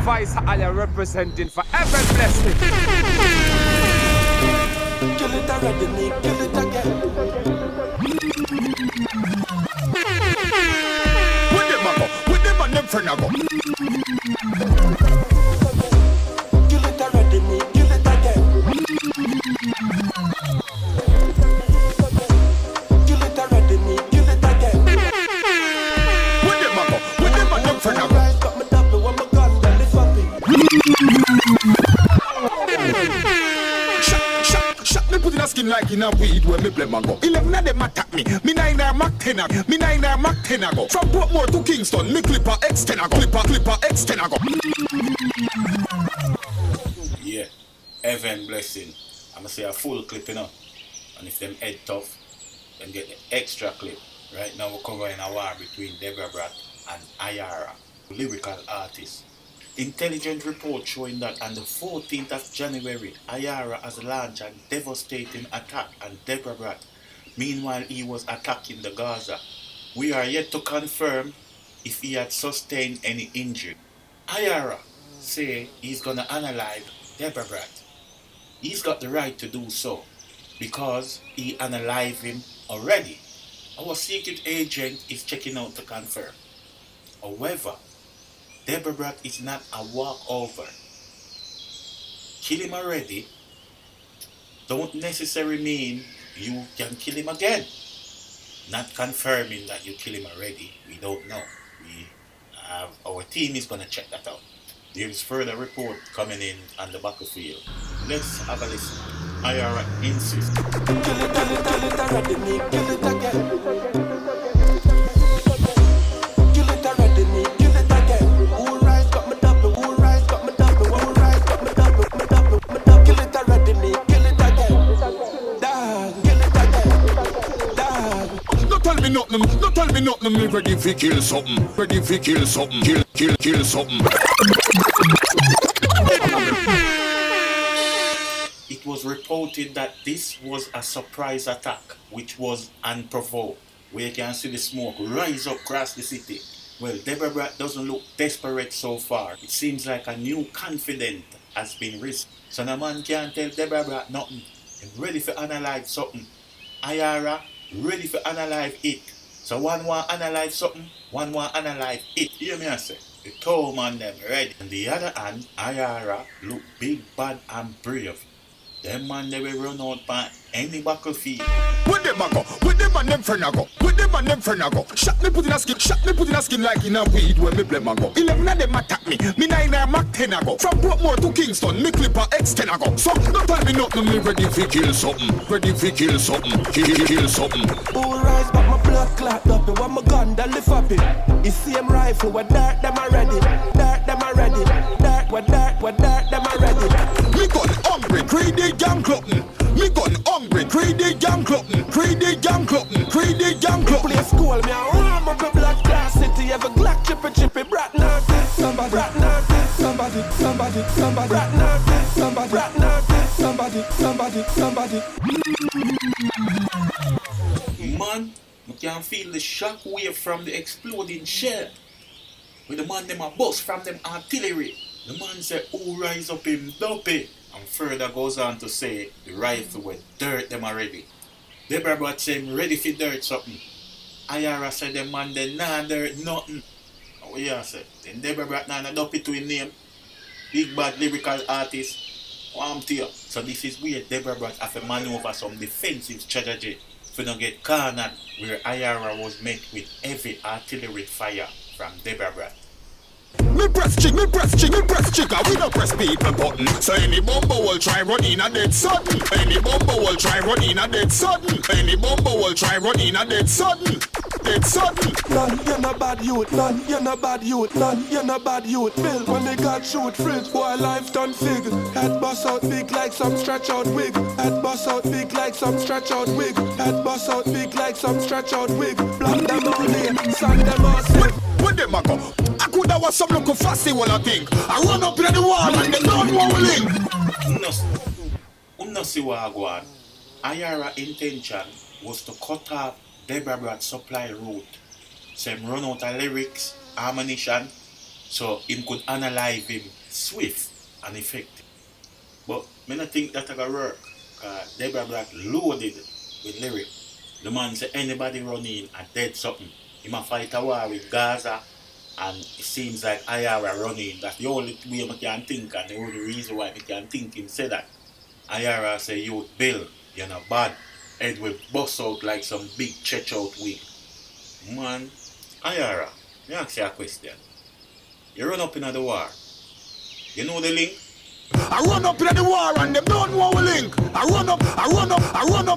voice I representing for every blessing. Kill it already, me, kill it again. With them and them friend I go. Kill it already, me, kill it again. Kill it already, me, kill it again. With them and them friend I go. Rise, got me double, when my gun, then it's happy. Shot me put in a skin like in a weed when me blame and go. 11 of them attack me. Me 9 a Mac 10 a go. Me 9 a Mac 10 a go. From Portmore to Kingston, me clipper X10 a go. Clipper X10 a go. Yeah, Evan blessing. I'ma say a full clip, you know. And if them head tough, then get the extra clip. Right now we're covering a war between Deva Bratt and Iyara, lyrical artists. Intelligent report showing that on the 14th of January, Iyara has launched a devastating attack on Deva Bratt. Meanwhile, he was attacking the Gaza. We are yet to confirm if he had sustained any injury. Iyara say he's gonna analyze Deva Bratt. He's got the right to do so because he analyzed him already. Our secret agent is checking out to confirm. However, Deva Bratt is not a walkover. Kill him already don't necessarily mean you can kill him again. Not confirming that you kill him already, we don't know. Our team is going to check that out. There is further report coming in on the battlefield. Let's have a listen. Iyara insists. Kill it already, me, kill it again. Kill it already, me, kill it again. Who rise, got me double, who rise, got me double, who rise, got me double, me double. Kill it already, me, kill it again. Dog, kill it again. Dog. No tell me nothing, me ready fi kill something. Ready fi kill something. Kill something. It was reported that this was a surprise attack, which was unprovoked, where you can see the smoke rise up across the city. Well, Deva Bratt doesn't look desperate so far. It seems like a new confidence has been risked. So no man can't tell Deva Bratt nothing. He's ready for analyze something. Iyara ready for analyze it. So one want analyze something, one want analyze it. Hear me I say? The two man them ready. On the other hand, Iyara look big, bad and brave. Them man they will run out by any battlefield. With them a go, with them and them friend a go, with them and them friend a go. Shot me put in a skin like in a weed when me blame a go. 11 of them attack me, me 9 a Mac 10 a go. From Portmore to Kingston, me clipper X10 a go. So don't tell me nothing, me ready fi kill something, ready fi kill something, kill something. Who rise, but my blood clot up, the one my gun, that lift up it. You see him rifle, what dirt them already, dirt them already, dirt, what dirt them already. Me gun hungry, greedy gang clutton. Me gun hungry, greedy gang clutton, greedy gang clutton, greedy gang clutton. Play school, me a warm up a black class city. Have a Glock chippy, brat naughty. Somebody, brat naughty. Somebody, brat naughty. Somebody, brat naughty. Somebody. Man, you can feel the shock wave from the exploding shell. With the man them a bust from them artillery. The man said, who rise up him dopey? And further goes on to say, the rifle with dirt them already. Deva Bratt say him ready for dirt something. Iyara said the man they nah dirt nothing. And what you say? Then Deva Bratt nah dopey to his name. Big bad lyrical artist. Warm to you. So this is where Deva Bratt have to maneuver some defensive strategy to not get cornered, where Iyara was met with heavy artillery fire from Deva Bratt. Me press chick, we don't press people button. So any bumbo will try run in a dead sudden. Any bumbo will try run in a dead sudden. Any bumbo will try run in a dead sudden. Dead sudden. None, you're not bad youth. None, you're not bad youth. None, you're not bad youth. Bill, when they got shoot fridge, boy, life done fig. Head bust out big like some stretch out wig. Head bust out big like some stretch out wig. Head bust out big like some stretch out wig. Block them all day, sand them all sick. When them a go, I could have was some local fussy one I think. I run up to the wall and they don't want to link. No see what I go on. Iyara intention was to cut off Deva Bratt's supply route. So him run out of lyrics, ammunition, So him could analyze him swift and effective. But I don't think that gonna work. Deva Bratt loaded with lyric. The man say anybody run in and dead something. He might fight a war with Gaza, and it seems like Iyara running. That's the only way I can think, and the only reason why I can think him say that. Iyara say, you Bill, you're not bad. Head will bust out like some big church out wig. Man, Iyara, let me ask you a question. You run up in the war. You know the link? I run up in the war and them don't know we link. I run up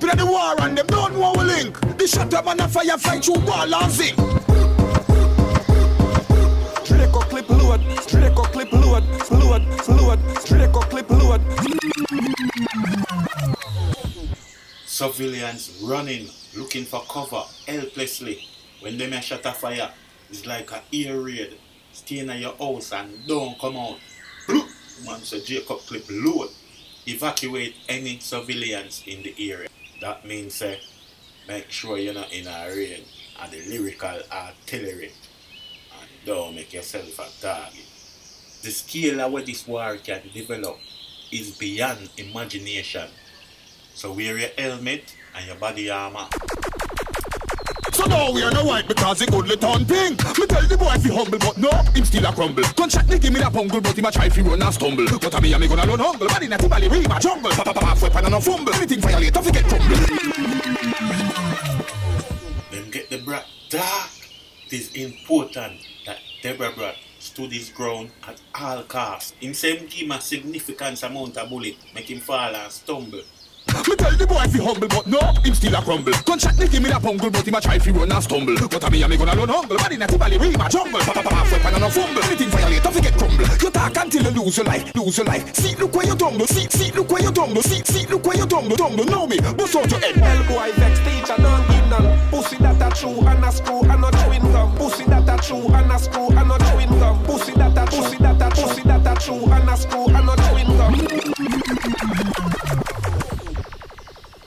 in the war and them don't know we link. The shot up and a firefight through wall and zinc. Draco clip load, Draco clip load, Draco clip load. Civilians running, looking for cover, helplessly. When them a shot a fire, it's like a ear raid. Stay in your house and don't come out. Man, so Jacob clip load. Evacuate any civilians in the area. That means make sure you're not in a raid and the lyrical artillery. And don't make yourself a target. The scale of where this war can develop is beyond imagination. So wear your helmet and your body armor. So now we are no white because he goodly turn pink. Me tell the boy fi humble but no, him still a crumble. Gunshot me give me that bungle but him a try fi run and stumble. But a me gonna run humble, body not bally we my jungle. Papa half weapon and no fumble. Anything violate don't forget crumble. Them get the Bratt dark. It is important that Deva Bratt stood his ground at all costs. Him same give him a significant amount of bullet, make him fall and stumble. Me tell the boy fi humble but no, him still a crumble. Gunshot me give me that bungle but him a try fi run and stumble. But a me gonna run humble, body not bally we my jungle. Papa half weapon and no fumble. Anything violate don't forget crumble. You talk until you lose your life. See look where you tumble. See look where you tumble. See look where you tumble. Know me, bust out your head. Hell boy vex teacher don't give none. Pussy that a true and a screw and a chewing gum. Pussy that a true and a screw and a chewing gum. Pussy that a true and a screw and a chewing gum.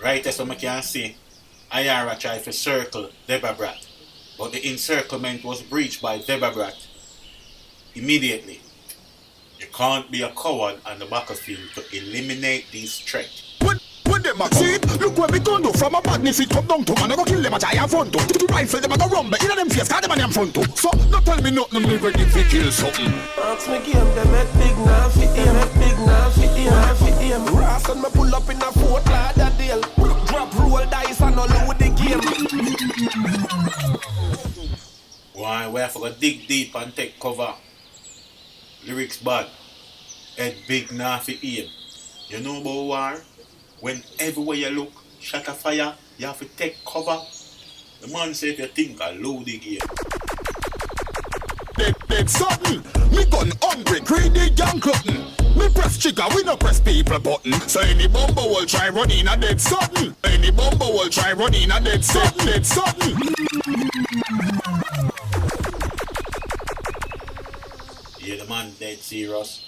Right as we can see, Iyara tried to circle Deva Bratt, but the encirclement was breached by Deva Bratt immediately. You can't be a coward on the battlefield to eliminate these threats. When them a see it, look where we gon' do. From a badness it come down to man, I go kill them a giant front to. To rifle them a go rumble, in them face, cause them a them front to. So, don't tell me nothing, me ready to kill something. Ask me game, them head big now fi aim, head big now fi aim. Ross and me pull up in a Fort Lauderdale. Drop roll dice and all load the game. Why, we have to go dig deep and take cover. Lyrics bad. Head big now fi aim. You know about war? When everywhere you look, shot a fire, you have to take cover. The man say if you think I load the game. Dead sudden, me gun hungry, greedy young glutton. Me press trigger, we no press people button. So any bumper will try run in a dead sudden. Any bumper will try run in a dead sudden. Yeah, the man dead serious.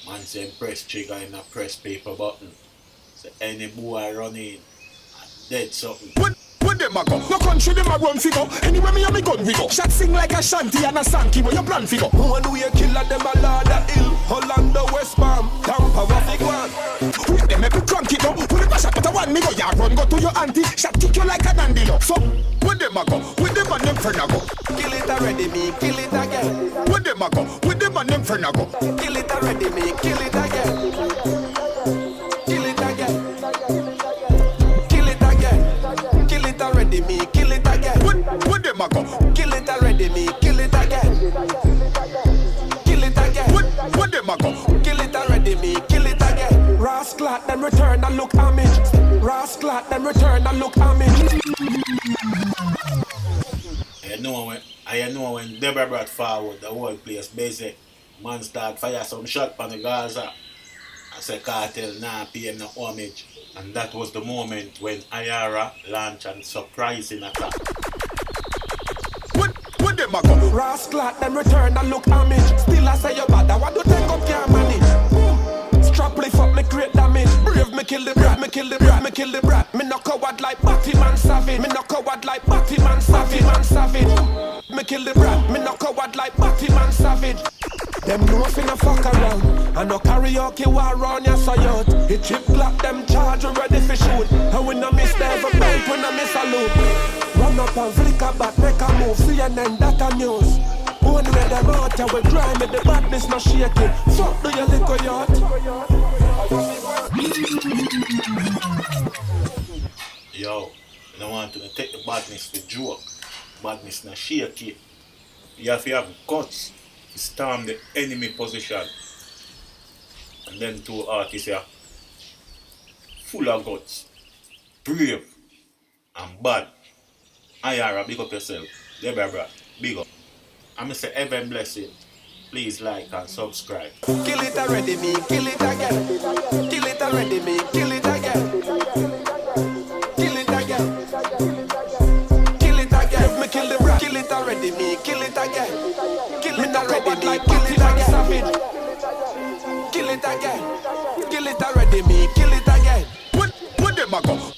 Man say press trigger and not press paper button. So any boy running and dead something. When them a go, no country them a run figure. Anywhere me and me gun we go. Shot sing like a shanty and a sankey where you plan figure. One way killer them a Lauder Hill, Hollanda, West Palm, Tampa, Vatican. With them make me crank it up. Pull it back shot but a one me go. Ya run go to your auntie. Shot kick you like a dandy lock. So when them a go, with them and them friend a go. Kill it already, me kill it again. When them a go, with them and them friend a go. Kill it already, me kill it again. Kill it again. Kill it again. Kill it already, me kill it again. When them a go, kill it already, me kill it again. Kill it again. when them a go, kill it already, me kill it again. Rascal, then return and look homage. Rascal, then return and look homage. I know when Deva Bratt forward, the whole place busy. Man start fire some shot on the Gaza. I say cartel nah pay him no homage. And that was the moment when Iyara launched a surprising attack. when them a go, Rascal, then return and look homage. Still I say you bad, I want to take up your money. Strap lift up, me create damage. Brave, me kill the brat, me kill the brat, me kill the brat. Me no coward like Batman Savage. Me no coward like Batman Savage. Me kill the brat, me no coward like Batman Savage. Them know finna fuck around. And no karaoke war round ya so youth. It chip clap them charge, we ready for shoot. And we no miss never bite, we no miss a loop. Run up and flick a bat, make a move, CNN, data news. One way them out, yeah, we grind it, the badness no shaking. Fuck do you lick a yacht? Yo, I don't want to take the badness for joke. Badness no shaking. You have to have guts to storm the enemy position. And them two artists here, full of guts, brave and bad. Iyara, big up yourself. Deva Bratt, big up. I'm Mr. Evan Blessing. Please like and subscribe. Kill it already, me, kill it again. Kill it already, me, kill it again. Kill it again. Kill it again. Let me kill the brat. Kill it already, me, kill it again. Kill it already, me, kill it again. Kill it again. Kill it already, me, kill it again. Where them a go?